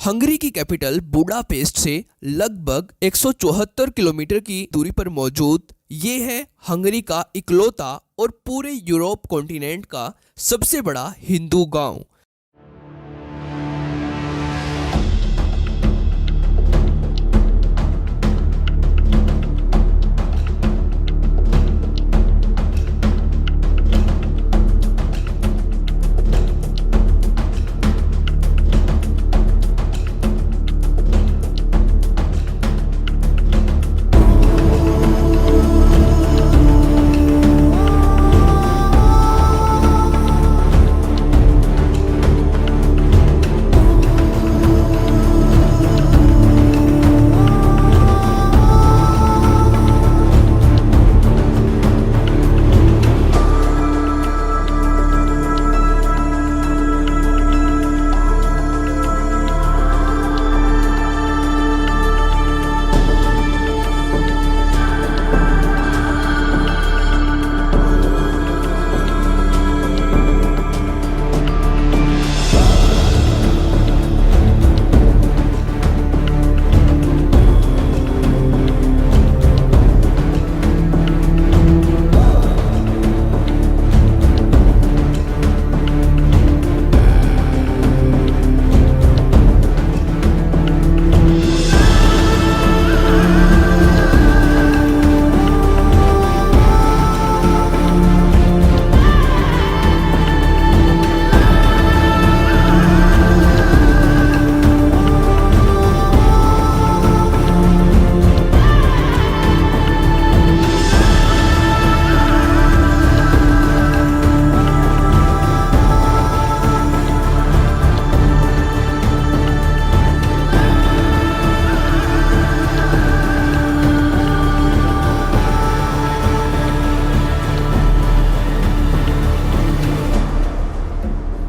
Hungary की capital Budapest से लगभग 174 किलोमीटर की दूरी पर मौजूद ये है हंगरी का इकलौता और पूरे यूरोप कॉन्टिनेंट का सबसे बड़ा हिंदू गांव।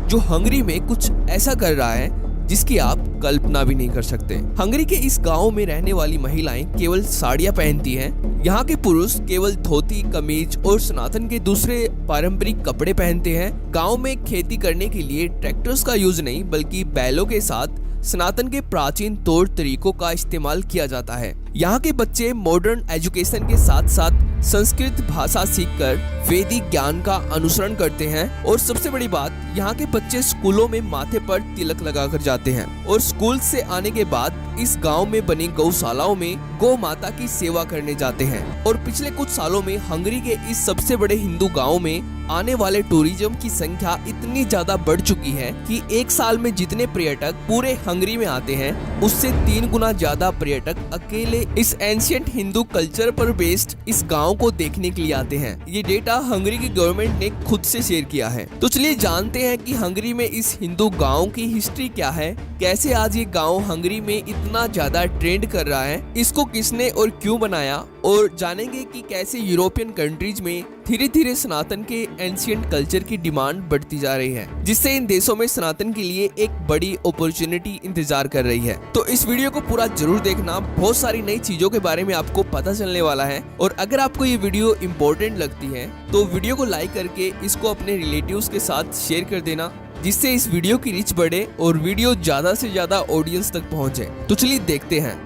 जो हंगरी में कुछ ऐसा कर रहा है जिसकी आप कल्पना भी नहीं कर सकते। हंगरी के इस गांव में रहने वाली महिलाएं केवल साड़ियां पहनती हैं। यहाँ के पुरुष केवल धोती, कमीज और सनातन के दूसरे पारंपरिक कपड़े पहनते हैं। गांव में खेती करने के लिए ट्रैक्टर्स का यूज नहीं बल्कि बैलों के साथ सनातन के प्राचीन तौर तरीकों का इस्तेमाल किया जाता है। यहाँ के बच्चे मॉडर्न एजुकेशन के साथ साथ संस्कृत भाषा सीखकर वैदिक ज्ञान का अनुसरण करते हैं और सबसे बड़ी बात, यहाँ के बच्चे स्कूलों में माथे पर तिलक लगाकर जाते हैं और स्कूल से आने के बाद इस गांव में बनी गौशालाओं में गौ माता की सेवा करने जाते हैं। और पिछले कुछ सालों में हंगरी के इस सबसे बड़े हिंदू गांव में आने वाले टूरिज्म की संख्या इतनी ज्यादा बढ़ चुकी है कि एक साल में जितने पर्यटक पूरे हंगरी में आते हैं उससे 3 गुना ज्यादा पर्यटक अकेले इस एंशिएंट हिंदू कल्चर पर बेस्ड इस गांव को देखने के लिए आते हैं। ये डेटा हंगरी की गवर्नमेंट ने खुद से शेयर किया है। तो चलिए जानते हैं कि हंगरी में इस हिंदू गांव की हिस्ट्री क्या है, कैसे आज ये गांव हंगरी में इतना ज्यादा ट्रेंड कर रहा है, इसको किसने और क्यों बनाया, और जानेंगे कि कैसे यूरोपियन कंट्रीज में धीरे धीरे सनातन के एंशिएंट कल्चर की डिमांड बढ़ती जा रही है, जिससे इन देशों में सनातन के लिए एक बड़ी अपॉर्चुनिटी इंतजार कर रही है। तो इस वीडियो को पूरा जरूर देखना, बहुत सारी नई चीजों के बारे में आपको पता चलने वाला है। और अगर आपको ये वीडियो इम्पोर्टेंट लगती है तो वीडियो को लाइक करके इसको अपने रिलेटिव्स के साथ शेयर कर देना, जिससे इस वीडियो की रीच बढ़े और वीडियो ज्यादा से ज्यादा ऑडियंस तक पहुंचे। तो चलिए देखते हैं।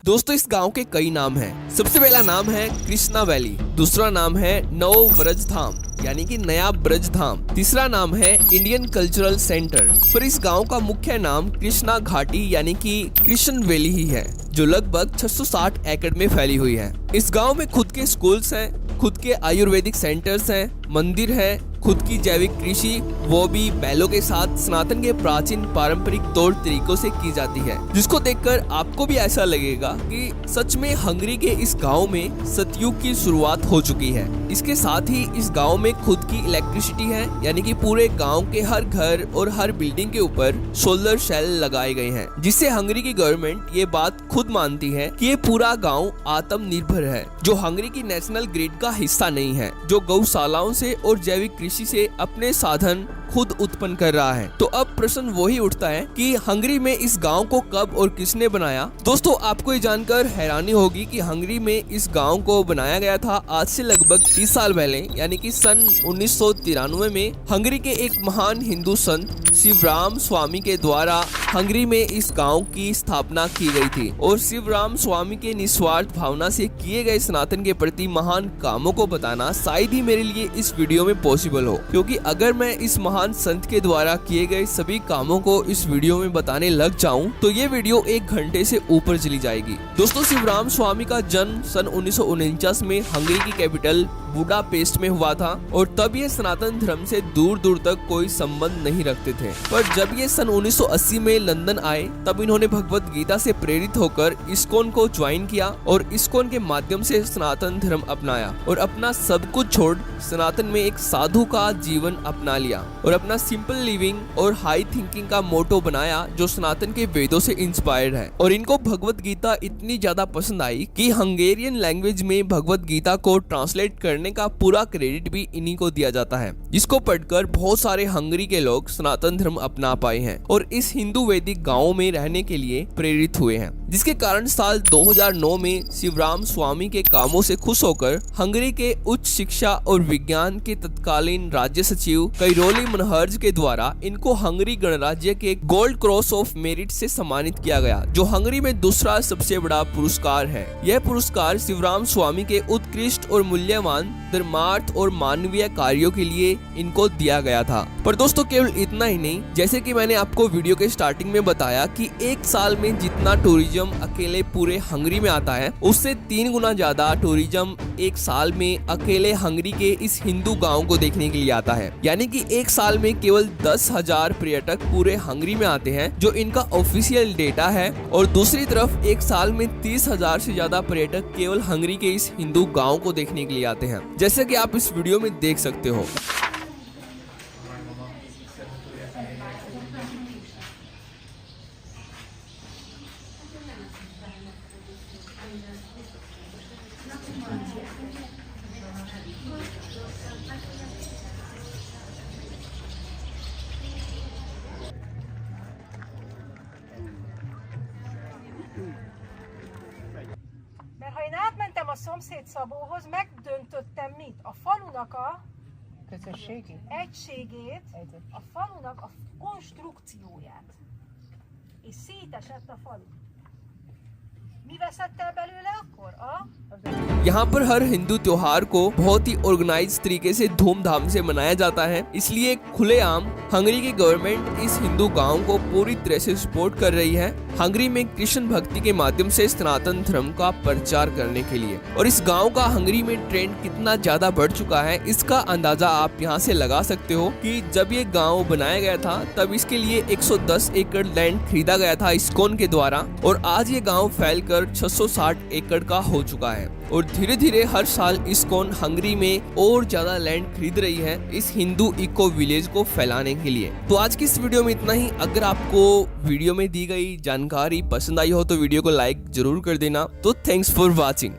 दोस्तों, इस गांव के कई नाम हैं। सबसे पहला नाम है कृष्णा वैली, दूसरा नाम है नव ब्रज धाम यानी कि नया ब्रज धाम, तीसरा नाम है इंडियन कल्चरल सेंटर। पर इस गांव का मुख्य नाम कृष्णा घाटी यानी कि कृष्ण वैली ही है, जो लगभग 660 एकड़ में फैली हुई है। इस गांव में खुद के स्कूल्स हैं, खुद के आयुर्वेदिक सेंटर्स हैं मंदिर है, खुद की जैविक कृषि, वो भी बैलों के साथ सनातन के प्राचीन पारंपरिक तौर तरीकों से की जाती है, जिसको देखकर आपको भी ऐसा लगेगा कि सच में हंगरी के इस गांव में सतयुग की शुरुआत हो चुकी है। इसके साथ ही इस गांव में खुद की इलेक्ट्रिसिटी है, यानी कि पूरे गांव के हर घर और हर बिल्डिंग के ऊपर सोलर सेल लगाए गए हैं, जिससे हंगरी की गवर्नमेंट ये बात खुद मानती है कि ये पूरा गांव आत्मनिर्भर है, जो हंगरी की नेशनल ग्रिड का हिस्सा नहीं है, जो गौशालाओं से और जैविक कृषि से अपने साधन खुद उत्पन्न कर रहा है। तो अब प्रश्न वही उठता है कि हंगरी में इस गांव को कब और किसने बनाया। दोस्तों, आपको ये जानकर हैरानी होगी कि हंगरी में इस गांव को बनाया गया था आज से लगभग 30 साल पहले, यानी कि सन 1993 में हंगरी के एक महान हिंदू संत शिवराम स्वामी के द्वारा हंगरी में इस गांव की स्थापना की गई थी। और शिवराम स्वामी के निस्वार्थ भावना से किए गए सनातन के प्रति महान कामों को बताना शायद ही मेरे लिए इस वीडियो में पॉसिबल हो, क्योंकि अगर मैं इस महान संत के द्वारा किए गए सभी कामों को इस वीडियो में बताने लग जाऊं तो ये वीडियो 1 घंटे से ऊपर चली जाएगी। दोस्तों, शिवराम स्वामी का जन्म सन 1949 में हंगरी की कैपिटल बुडापेस्ट में हुआ था और तब ये सनातन धर्म से दूर दूर तक कोई संबंध नहीं रखते थे। पर जब ये सन 1980 में लंदन आए तब इन्होंने भगवत गीता से प्रेरित होकर इस्कॉन को ज्वाइन किया और इस्कॉन के माध्यम से सनातन धर्म अपनाया और अपना सब कुछ छोड़ सनातन में एक साधु का जीवन अपना लिया और अपना सिंपल लिविंग और हाई थिंकिंग का मोटो बनाया, जो सनातन के वेदों से इंस्पायर्ड है। और इनको भगवत गीता इतनी ज्यादा पसंद आई कि हंगेरियन लैंग्वेज में भगवत गीता को ट्रांसलेट करने का पूरा क्रेडिट भी इन्हीं को दिया जाता है, जिसको पढ़कर बहुत सारे हंगरी के लोग सनातन धर्म अपना पाए हैं और इस हिंदू वैदिक गाँव में रहने के लिए प्रेरित हुए हैं, जिसके कारण साल 2009 में शिवराम स्वामी के कामों से खुश होकर हंगरी के उच्च शिक्षा और विज्ञान के तत्कालीन राज्य सचिव कैरोली मनहर्ज के द्वारा इनको हंगरी गणराज्य के गोल्ड क्रॉस ऑफ मेरिट से सम्मानित किया गया, जो हंगरी में दूसरा सबसे बड़ा पुरस्कार है। यह पुरस्कार शिवराम स्वामी के उत्कृष्ट और मूल्यवान धर्मार्थ और मानवीय कार्यों के लिए इनको दिया गया था। पर दोस्तों, केवल इतना ही नहीं, जैसे कि मैंने आपको वीडियो के स्टार्टिंग में बताया कि एक साल में जितना टूरिज्म अकेले पूरे हंगरी में आता है, उससे 3 गुना ज्यादा टूरिज्म एक साल में अकेले हंगरी के इस हिंदू गांव को देखने के लिए आता है। यानी कि एक साल में केवल 10,000 पर्यटक पूरे हंगरी में आते हैं, जो इनका ऑफिशियल डेटा है। और दूसरी तरफ एक साल में 30,000 से ज्यादा पर्यटक केवल हंगरी के इस हिंदू गांव को देखने के लिए आते हैं, जैसे कि आप इस वीडियो में देख सकते हो। Mert ha én átmentem a szomszéd Szabóhoz, megdöntöttem mit? A falunak a egységét, a falunak a konstrukcióját. És szétesett a falu. Mi veszett el belőle akkor? यहाँ पर हर हिंदू त्योहार को बहुत ही ऑर्गेनाइज तरीके से धूमधाम से मनाया जाता है, इसलिए खुलेआम हंगरी की गवर्नमेंट इस हिंदू गांव को पूरी तरह से सपोर्ट कर रही है हंगरी में कृष्ण भक्ति के माध्यम से सनातन धर्म का प्रचार करने के लिए। और इस गांव का हंगरी में ट्रेंड कितना ज्यादा बढ़ चुका है, इसका अंदाजा आप यहां से लगा सकते हो कि जब ये गांव बनाया गया था तब इसके लिए 110 एकड़ लैंड खरीदा गया था इस्कॉन के द्वारा, और आज ये गांव फैलकर 660 एकड़ का हो चुका है। और धीरे धीरे हर साल इस्कॉन हंगरी में और ज्यादा लैंड खरीद रही है इस हिंदू इको विलेज को फैलाने के लिए। तो आज की इस वीडियो में इतना ही। अगर आपको वीडियो में दी गई जानकारी पसंद आई हो तो वीडियो को लाइक जरूर कर देना। तो थैंक्स फॉर वॉचिंग।